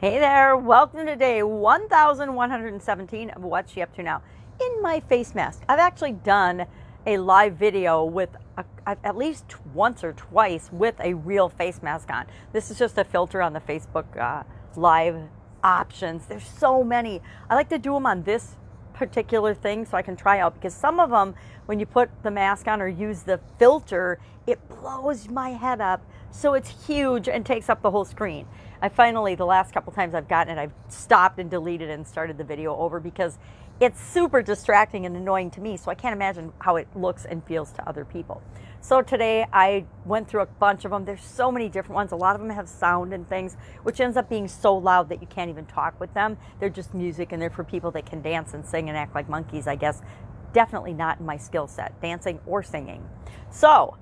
Hey there, welcome to day 1117 of What's She Up To Now in my face mask. I've actually done a live video with at least once or twice with a real face mask on. This is just a filter on the Facebook live options. There's so many. I like to do them on this particular thing so I can try out, because some of them, when you put the mask on or use the filter, it blows my head up so it's huge and takes up the whole screen. I finally, the last couple times I've gotten it, I've stopped and deleted and started the video over because it's super distracting and annoying to me, so I can't imagine how it looks and feels to other people. So today I went through a bunch of them. There's so many different ones. A lot of them have sound and things, which ends up being so loud that you can't even talk with them. They're just music, and they're for people that can dance and sing and act like monkeys, I guess. Definitely not in my skill set, dancing or singing. So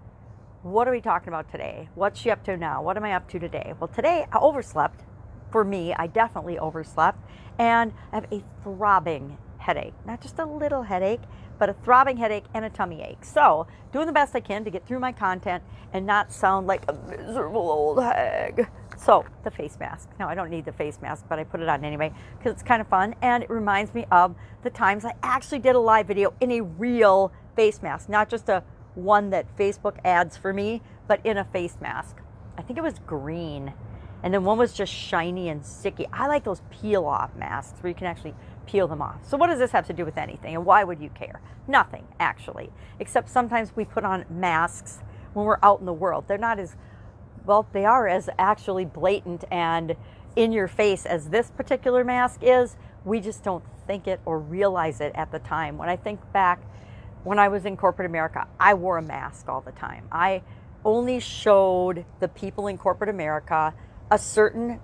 what are we talking about today? What's she up to now? What am I up to today? Well, today I overslept. For me, I definitely overslept, and I have a throbbing headache. Not just a little headache, but a throbbing headache and a tummy ache. So doing the best I can to get through my content and not sound like a miserable old hag. So the face mask. Now, I don't need the face mask, but I put it on anyway because it's kind of fun, and it reminds me of the times I actually did a live video in a real face mask, not just a one that Facebook adds for me, but in a face mask. I think it was green, and then one was just shiny and sticky. I like those peel off masks where you can actually peel them off. So what does this have to do with anything, and why would you care? Nothing, actually, except sometimes we put on masks when we're out in the world. They're not as, well, they are as actually blatant and in your face as this particular mask is. We just don't think it or realize it at the time. When I think back, when I was in corporate America, I wore a mask all the time. I only showed the people in corporate America a certain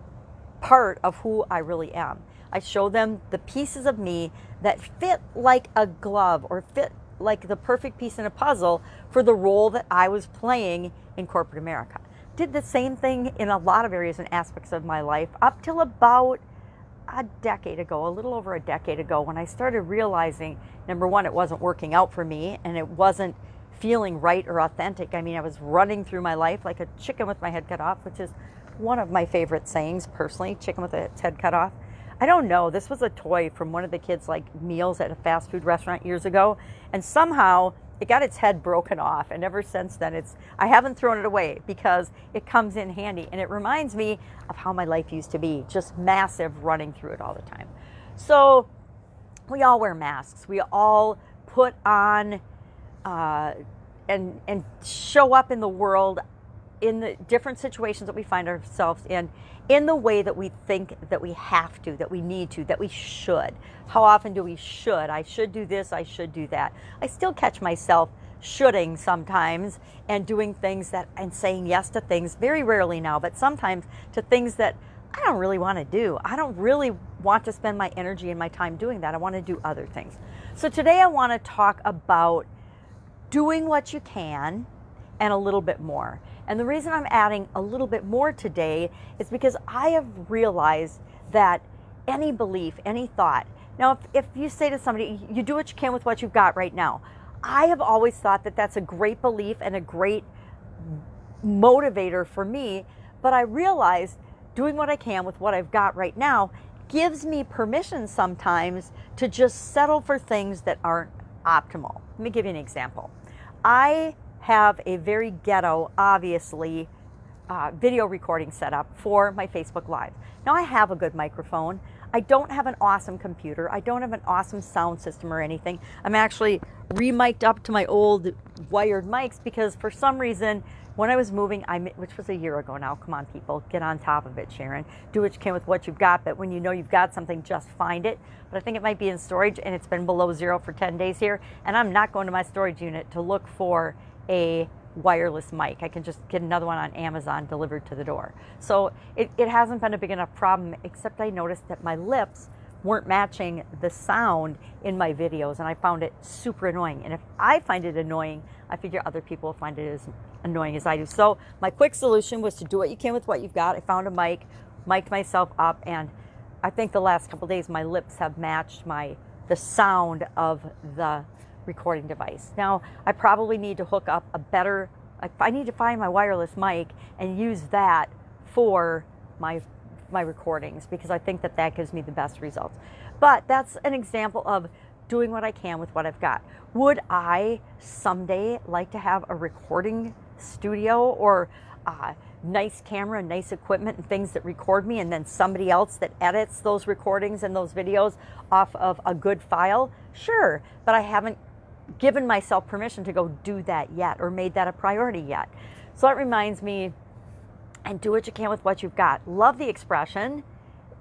part of who I really am. I show them the pieces of me that fit like a glove or fit like the perfect piece in a puzzle for the role that I was playing in corporate America. Did the same thing in a lot of areas and aspects of my life up till about a decade ago, a little over a decade ago, when I started realizing, number one, it wasn't working out for me, and it wasn't feeling right or authentic. I mean, I was running through my life like a chicken with my head cut off, which is one of my favorite sayings personally, chicken with its head cut off. I don't know, this was a toy from one of the kids' like meals at a fast food restaurant years ago, and somehow it got its head broken off, and ever since then I haven't thrown it away because it comes in handy, and it reminds me of how my life used to be, just massive, running through it all the time. So we all wear masks. We all put on and show up in the world in the different situations that we find ourselves in the way that we think that we have to, that we need to, that we should. How often do we should? I should do this, I should do that. I still catch myself shoulding sometimes and doing things that, and saying yes to things, very rarely now, but sometimes to things that I don't really want to do. I don't really want to spend my energy and my time doing that. I want to do other things. So today I want to talk about doing what you can and a little bit more. And the reason I'm adding a little bit more today is because I have realized that any belief, any thought, now if you say to somebody, you do what you can with what you've got right now, I have always thought that that's a great belief and a great motivator for me, but I realized doing what I can with what I've got right now gives me permission sometimes to just settle for things that aren't optimal. Let me give you an example. I have a very ghetto, obviously, video recording setup for my Facebook Live. Now, I have a good microphone. I don't have an awesome computer. I don't have an awesome sound system or anything. I'm actually re-mic'd up to my old wired mics because for some reason, when I was moving, which was a year ago now, come on people, get on top of it, Sharon. Do what you can with what you've got, but when you know you've got something, just find it. But I think it might be in storage, and it's been below zero for 10 days here, and I'm not going to my storage unit to look for a wireless mic. I can just get another one on Amazon delivered to the door. So it hasn't been a big enough problem, except I noticed that my lips weren't matching the sound in my videos, and I found it super annoying. And if I find it annoying, I figure other people will find it as annoying as I do. So my quick solution was to do what you can with what you've got. I found a mic, mic'd myself up, and I think the last couple of days my lips have matched the sound of the recording device. Now, I probably need to hook up a better, I need to find my wireless mic and use that for my my recordings because I think that that gives me the best results. But that's an example of doing what I can with what I've got. Would I someday like to have a recording studio or a nice camera, nice equipment and things that record me, and then somebody else that edits those recordings and those videos off of a good file? Sure, but I haven't given myself permission to go do that yet or made that a priority yet. So that reminds me, and do what you can with what you've got. Love the expression.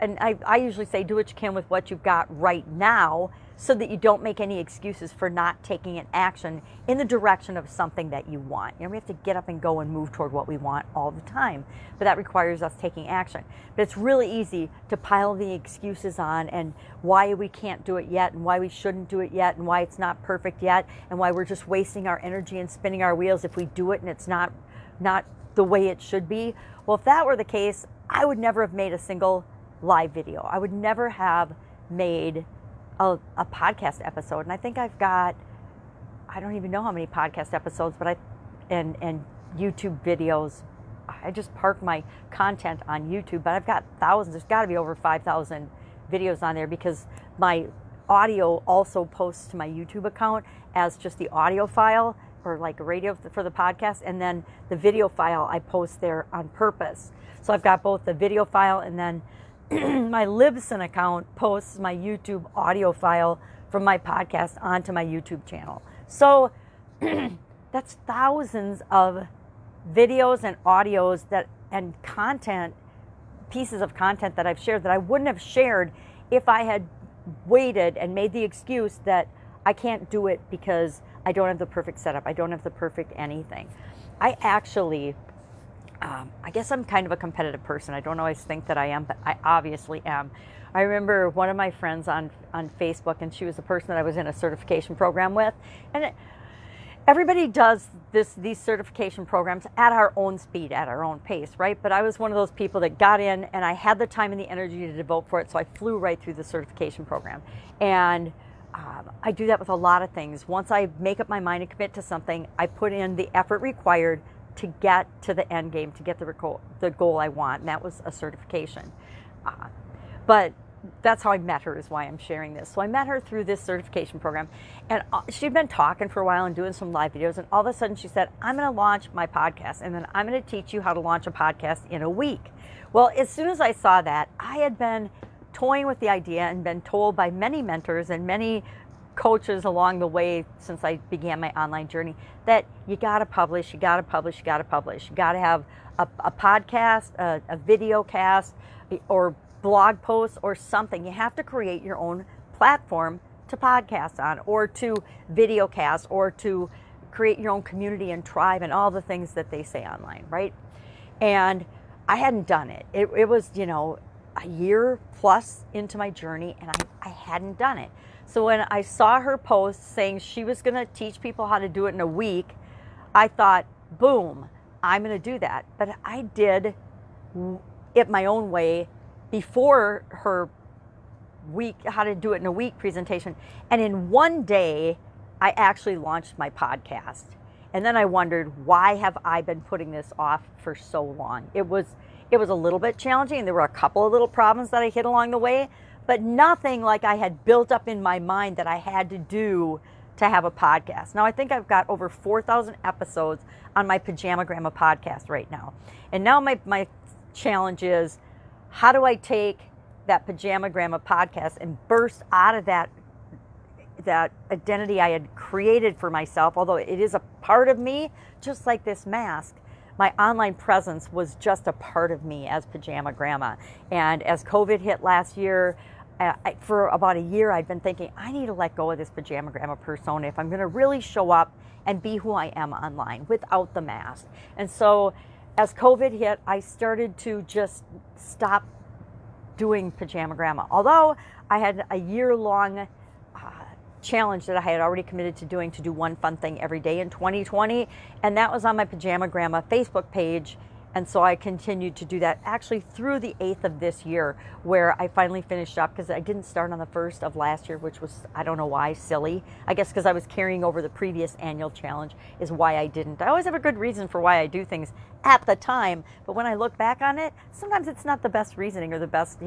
And I usually say do what you can with what you've got right now so that you don't make any excuses for not taking an action in the direction of something that you want. You know, we have to get up and go and move toward what we want all the time, but that requires us taking action. But it's really easy to pile the excuses on and why we can't do it yet and why we shouldn't do it yet and why it's not perfect yet and why we're just wasting our energy and spinning our wheels if we do it and it's not the way it should be. Well, if that were the case, I would never have made a single live video. I would never have made a podcast episode. And I think I've got, I don't even know how many podcast episodes, but and YouTube videos. I just park my content on YouTube, but I've got thousands. There's got to be over 5,000 videos on there because my audio also posts to my YouTube account as just the audio file or like a radio for the podcast. And then the video file I post there on purpose. So I've got both the video file and then my Libsyn account posts my YouTube audio file from my podcast onto my YouTube channel. So that's thousands of videos and audios and content, pieces of content that I've shared that I wouldn't have shared if I had waited and made the excuse that I can't do it because I don't have the perfect setup. I don't have the perfect anything. I actually... I guess I'm kind of a competitive person. I don't always think that I am, but I obviously am. I remember one of my friends on Facebook, and she was the person that I was in a certification program with. And everybody does these certification programs at our own speed, at our own pace, right? But I was one of those people that got in, and I had the time and the energy to devote for it, so I flew right through the certification program. And I do that with a lot of things. Once I make up my mind and commit to something, I put in the effort required to get to the end game, to get the goal I want, and that was a certification. But that's how I met her, is why I'm sharing this. So I met her through this certification program, and she'd been talking for a while and doing some live videos, and all of a sudden she said, I'm going to launch my podcast, and then I'm going to teach you how to launch a podcast in a week. Well, as soon as I saw that, I had been toying with the idea and been told by many mentors and many coaches along the way since I began my online journey that you got to publish, you got to publish, you got to publish. You got to have a podcast, a video cast, or blog posts or something. You have to create your own platform to podcast on, or to video cast, or to create your own community and tribe and all the things that they say online, right? And I hadn't done it. It was, a year plus into my journey, and I hadn't done it. So when I saw her post saying she was going to teach people how to do it in a week, I thought, boom, I'm going to do that. But I did it my own way before her week, how to do it in a week presentation. And in one day, I actually launched my podcast. And then I wondered, why have I been putting this off for so long? It was a little bit challenging, and there were a couple of little problems that I hit along the way, but nothing like I had built up in my mind that I had to do to have a podcast. Now, I think I've got over 4,000 episodes on my Pajama Grandma podcast right now. And now my challenge is, how do I take that Pajama Grandma podcast and burst out of that identity I had created for myself, although it is a part of me, just like this mask. My online presence was just a part of me as Pajama Grandma. And as COVID hit last year, for about a year, I'd been thinking, I need to let go of this Pajama Grandma persona if I'm going to really show up and be who I am online without the mask. And so as COVID hit, I started to just stop doing Pajama Grandma. Although I had a year-long challenge that I had already committed to do one fun thing every day in 2020, and that was on my Pajama Grandma Facebook page And so I continued to do that actually through the 8th of this year, where I finally finished up, because I didn't start on the 1st of last year, which was, I don't know why, silly. I guess because I was carrying over the previous annual challenge is why I didn't. I always have a good reason for why I do things at the time, but when I look back on it, sometimes it's not the best reasoning or the best,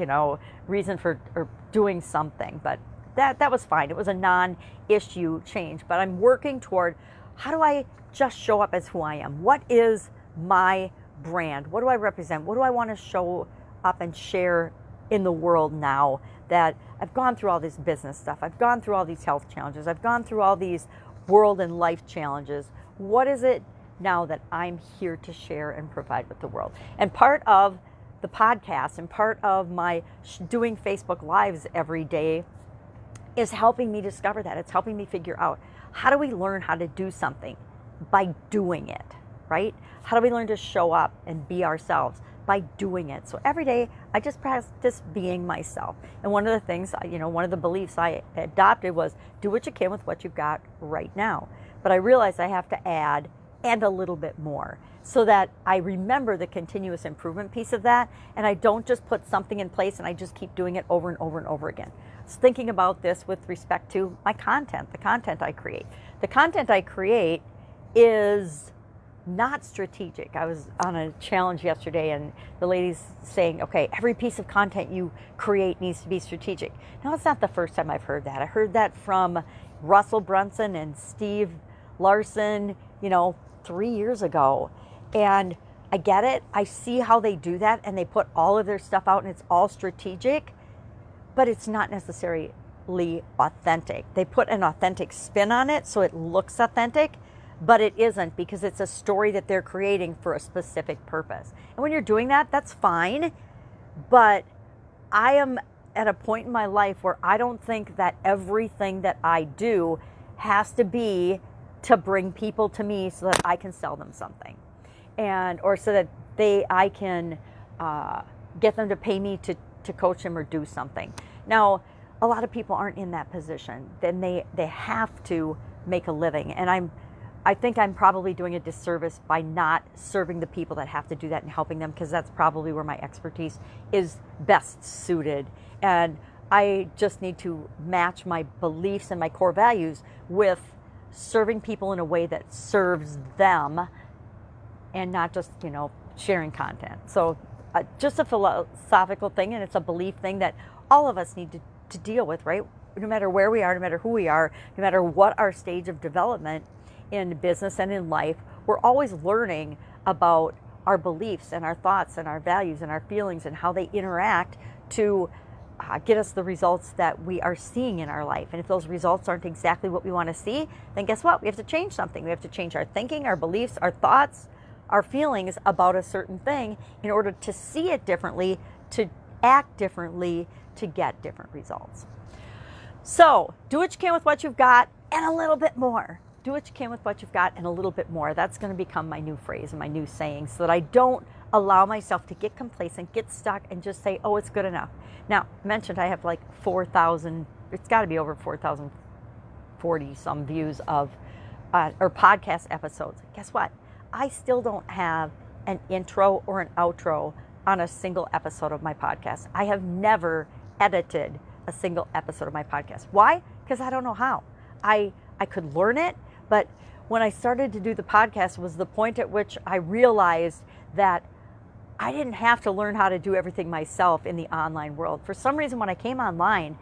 reason for or doing something. But that was fine. It was a non-issue change. But I'm working toward, how do I just show up as who I am? What is my brand? What do I represent? What do I want to show up and share in the world now that I've gone through all this business stuff? I've gone through all these health challenges. I've gone through all these world and life challenges. What is it now that I'm here to share and provide with the world? And part of the podcast and part of my doing Facebook Lives every day is helping me discover that. It's helping me figure out, how do we learn how to do something? By doing it, right? How do we learn to show up and be ourselves? By doing it. So every day I just practice being myself. And one of the things, one of the beliefs I adopted was, do what you can with what you've got right now. But I realized I have to add and a little bit more, so that I remember the continuous improvement piece of that, and I don't just put something in place and I just keep doing it over and over and over again. So thinking about this with respect to my content, the content I create. The content I create is not strategic. I was on a challenge yesterday, and the lady's saying, okay, every piece of content you create needs to be strategic. Now, it's not the first time I've heard that. I heard that from Russell Brunson and Steve Larson, 3 years ago. And I get it. I see how they do that, and they put all of their stuff out and it's all strategic, but it's not necessarily authentic. They put an authentic spin on it so it looks authentic, but it isn't, because it's a story that they're creating for a specific purpose. And when you're doing that, that's fine. But I am at a point in my life where I don't think that everything that I do has to be to bring people to me so that I can sell them something, or so that I can get them to pay me to coach them or do something. Now, a lot of people aren't in that position. Then they have to make a living, and I think I'm probably doing a disservice by not serving the people that have to do that and helping them, because that's probably where my expertise is best suited. And I just need to match my beliefs and my core values with serving people in a way that serves them, and not just, sharing content. So just a philosophical thing, and it's a belief thing that all of us need to deal with, right? No matter where we are, no matter who we are, no matter what our stage of development in business and in life, we're always learning about our beliefs and our thoughts and our values and our feelings and how they interact to get us the results that we are seeing in our life. And if those results aren't exactly what we want to see, then guess what? We have to change something. We have to change our thinking, our beliefs, our thoughts, our feelings about a certain thing in order to see it differently, to act differently, to get different results. So do what you can with what you've got and a little bit more. Do what you can with what you've got and a little bit more. That's going to become my new phrase and my new saying, so that I don't allow myself to get complacent, get stuck, and just say, oh, it's good enough. Now, I mentioned I have like 4,000, it's got to be over 4,040 some views of, or podcast episodes. Guess what? I still don't have an intro or an outro on a single episode of my podcast. I have never edited a single episode of my podcast. Why? Because I don't know how. I could learn it, but when I started to do the podcast was the point at which I realized that I didn't have to learn how to do everything myself in the online world. For some reason, when I came online,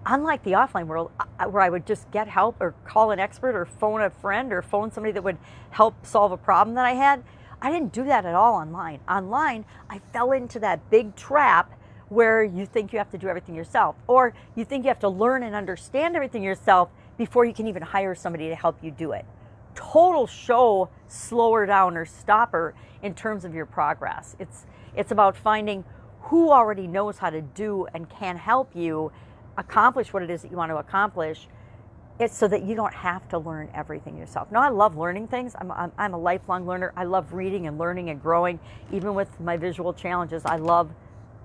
unlike the offline world, where I would just get help or call an expert or phone a friend or phone somebody that would help solve a problem that I had, I didn't do that at all online. Online, I fell into that big trap where you think you have to do everything yourself, or you think you have to learn and understand everything yourself before you can even hire somebody to help you do it. Total show slower down or stopper in terms of your progress. It's about finding who already knows how to do and can help you accomplish what it is that you want to accomplish. It's so that you don't have to learn everything yourself. Now, I love learning things. I'm a lifelong learner. I love reading and learning and growing. Even with my visual challenges, I love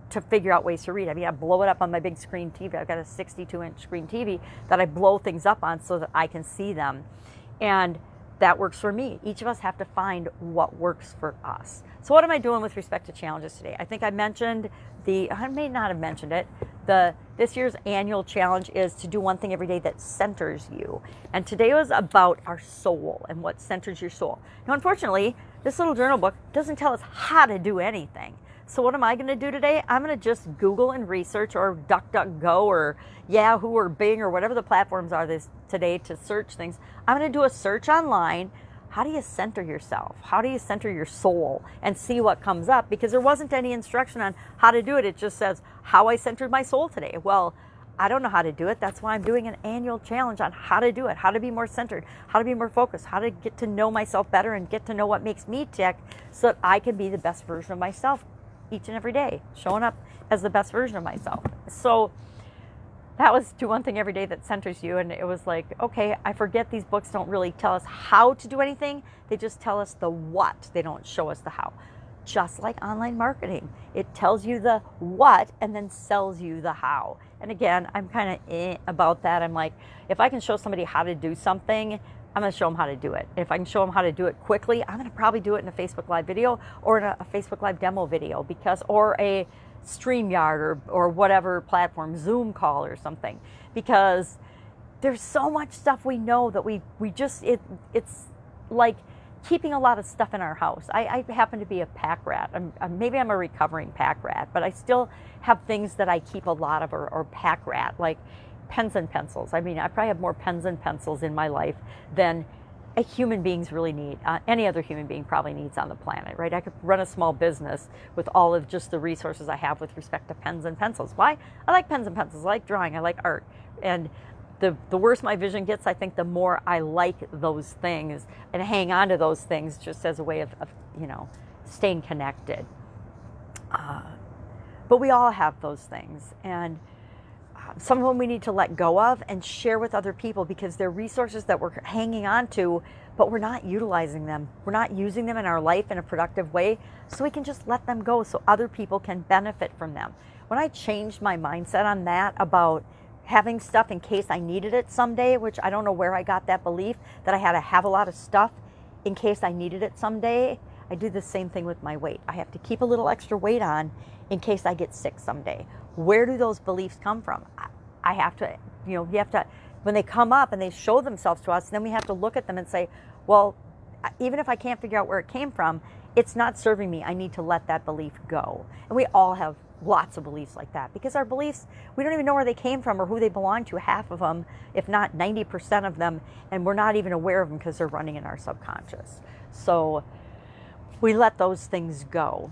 to figure out ways to read. I mean, I blow it up on my big screen TV. I've got a 62-inch screen TV that I blow things up on so that I can see them. And that works for me. Each of us have to find what works for us. So what am I doing with respect to challenges today? I think I mentioned I may not have mentioned it. This year's annual challenge is to do one thing every day that centers you. And today was about our soul and what centers your soul. Now, unfortunately, this little journal book doesn't tell us how to do anything. So what am I going to do today? I'm going to just Google and research, or DuckDuckGo or Yahoo or Bing or whatever the platforms are today to search things. I'm going to do a search online. How do you center yourself? How do you center your soul? And see what comes up, because there wasn't any instruction on how to do it. It just says how I centered my soul today. Well, I don't know how to do it. That's why I'm doing an annual challenge on how to do it, how to be more centered, how to be more focused, how to get to know myself better and get to know what makes me tick so that I can be the best version of myself each and every day, showing up as the best version of myself. So that was do one thing every day that centers you. And it was like, okay, I forget these books don't really tell us how to do anything. They just tell us the what. They don't show us the how. Just like online marketing. It tells you the what and then sells you the how. And again, I'm kind of about that. I'm like, if I can show somebody how to do something, I'm going to show them how to do it. If I can show them how to do it quickly, I'm going to probably do it in a Facebook Live video or in a Facebook Live demo video, or a StreamYard or whatever platform, Zoom call or something, because there's so much stuff we know that we just, it's like keeping a lot of stuff in our house. I happen to be a pack rat. Maybe I'm a recovering pack rat, but I still have things that I keep a lot of, or pack rat, like pens and pencils. I mean, I probably have more pens and pencils in my life than a human beings really need. Any other human being probably needs on the planet, right? I could run a small business with all of just the resources I have with respect to pens and pencils. Why? I like pens and pencils. I like drawing. I like art. And the worse my vision gets, I think the more I like those things and hang on to those things just as a way of staying connected. But we all have those things. And some of them we need to let go of and share with other people, because they're resources that we're hanging on to, but we're not utilizing them. We're not using them in our life in a productive way, so we can just let them go so other people can benefit from them. When I changed my mindset on that, about having stuff in case I needed it someday, which I don't know where I got that belief that I had to have a lot of stuff in case I needed it someday. I do the same thing with my weight. I have to keep a little extra weight on in case I get sick someday. Where do those beliefs come from? I have to, you have to, when they come up and they show themselves to us, then we have to look at them and say, well, even if I can't figure out where it came from, it's not serving me. I need to let that belief go. And we all have lots of beliefs like that, because our beliefs, we don't even know where they came from or who they belong to, half of them, if not 90% of them, and we're not even aware of them because they're running in our subconscious. So we let those things go.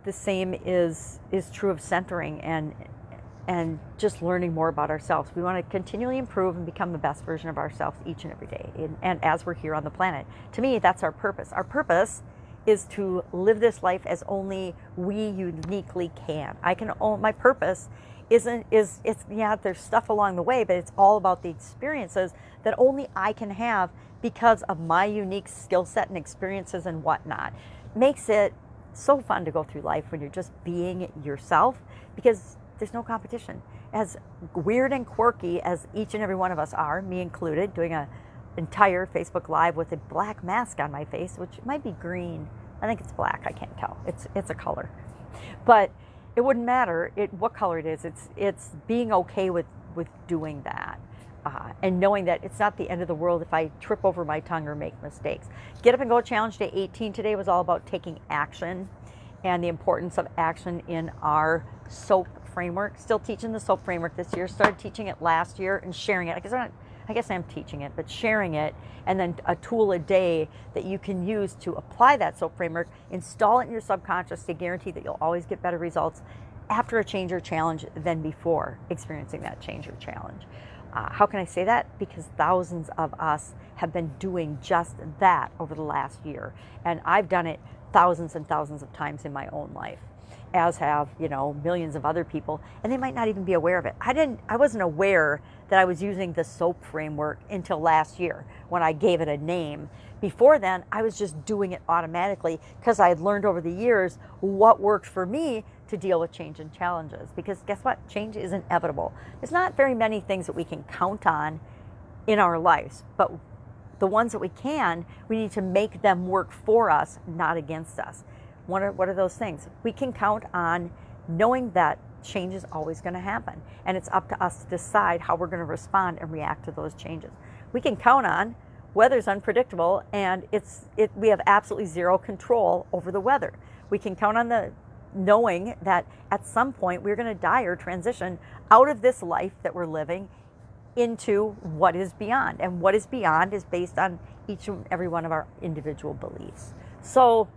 The same is true of centering and just learning more about ourselves. We want to continually improve and become the best version of ourselves each and every day, and as we're here on the planet. To me, that's our purpose. Our purpose is to live this life as only we uniquely can. My purpose is there's stuff along the way, but it's all about the experiences that only I can have because of my unique skill set and experiences and whatnot. Makes it so fun to go through life when you're just being yourself, because there's no competition. As weird and quirky as each and every one of us are, me included, doing an entire Facebook Live with a black mask on my face, which might be green. I think it's black. I can't tell. It's a color. But it wouldn't matter what color it is. It's being okay with doing that. And knowing that it's not the end of the world if I trip over my tongue or make mistakes. Get Up and Go Challenge Day 18 today was all about taking action and the importance of action in our SOAP framework. Still teaching the SOAP framework this year. Started teaching it last year and sharing it. I guess I'm teaching it, but sharing it, and then a tool a day that you can use to apply that SOAP framework, install it in your subconscious to guarantee that you'll always get better results after a change or challenge than before experiencing that change or challenge. How can I say that? Because thousands of us have been doing just that over the last year. And I've done it thousands and thousands of times in my own life, as have, millions of other people. And they might not even be aware of it. I wasn't aware that I was using the SOAP framework until last year when I gave it a name. Before then, I was just doing it automatically because I had learned over the years what worked for me to deal with change and challenges. Because guess what? Change is inevitable. There's not very many things that we can count on in our lives, but the ones that we can, we need to make them work for us, not against us. What are those things? We can count on knowing that change is always going to happen, and it's up to us to decide how we're going to respond and react to those changes. We can count on weather's unpredictable, and we have absolutely zero control over the weather. We can count on the knowing that at some point we're going to die or transition out of this life that we're living into what is beyond, and what is beyond is based on each and every one of our individual beliefs. So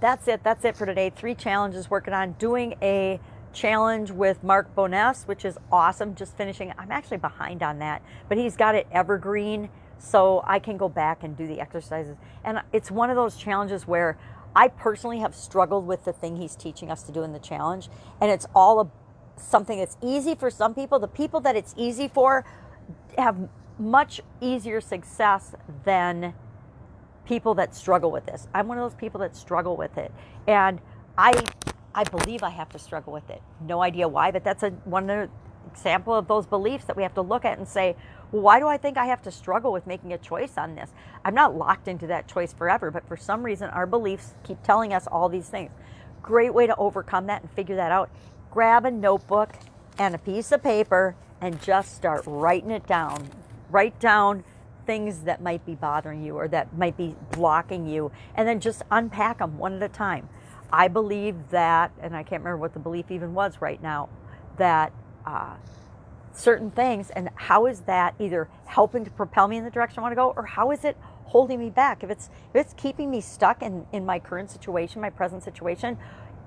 that's it for today. 3 challenges working on. Doing a challenge with Mark Boness, which is awesome. Just finishing. I'm actually behind on that, but he's got it evergreen, so I can go back and do the exercises. And it's one of those challenges where I personally have struggled with the thing he's teaching us to do in the challenge, and it's all something that's easy for some people. The people that it's easy for have much easier success than people that struggle with this. I'm one of those people that struggle with it, and I believe I have to struggle with it. No idea why, but that's one example of those beliefs that we have to look at and say, well, why do I think I have to struggle with making a choice on this? I'm not locked into that choice forever, but for some reason our beliefs keep telling us all these things. Great way to overcome that and figure that out. Grab a notebook and a piece of paper and just start writing it down. Write down things that might be bothering you or that might be blocking you, and then just unpack them one at a time. I believe that, and I can't remember what the belief even was right now, that certain things, and how is that either helping to propel me in the direction I want to go, or how is it holding me back? If it's keeping me stuck in my current situation, my present situation,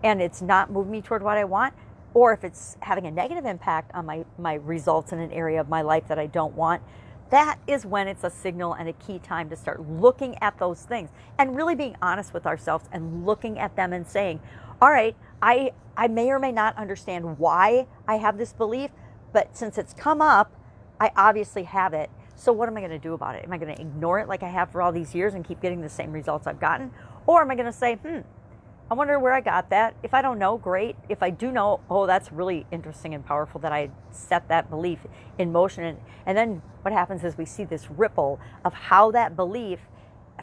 and it's not moving me toward what I want, or if it's having a negative impact on my results in an area of my life that I don't want, that is when it's a signal and a key time to start looking at those things and really being honest with ourselves and looking at them and saying, all right, I may or may not understand why I have this belief, but since it's come up, I obviously have it. So what am I going to do about it? Am I going to ignore it like I have for all these years and keep getting the same results I've gotten? Or am I going to say, I wonder where I got that. If I don't know, great. If I do know, that's really interesting and powerful that I set that belief in motion. And then what happens is we see this ripple of how that belief,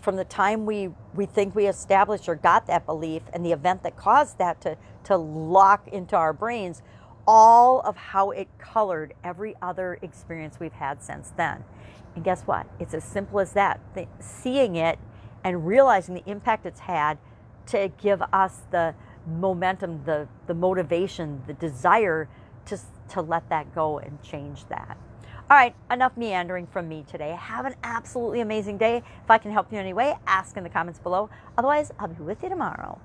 from the time we think we established or got that belief and the event that caused that to lock into our brains, all of how it colored every other experience we've had since then. And guess what? It's as simple as that. Seeing it and realizing the impact it's had to give us the momentum, the motivation, the desire to let that go and change that. All right, enough meandering from me today. Have an absolutely amazing day. If I can help you in any way, ask in the comments below. Otherwise, I'll be with you tomorrow.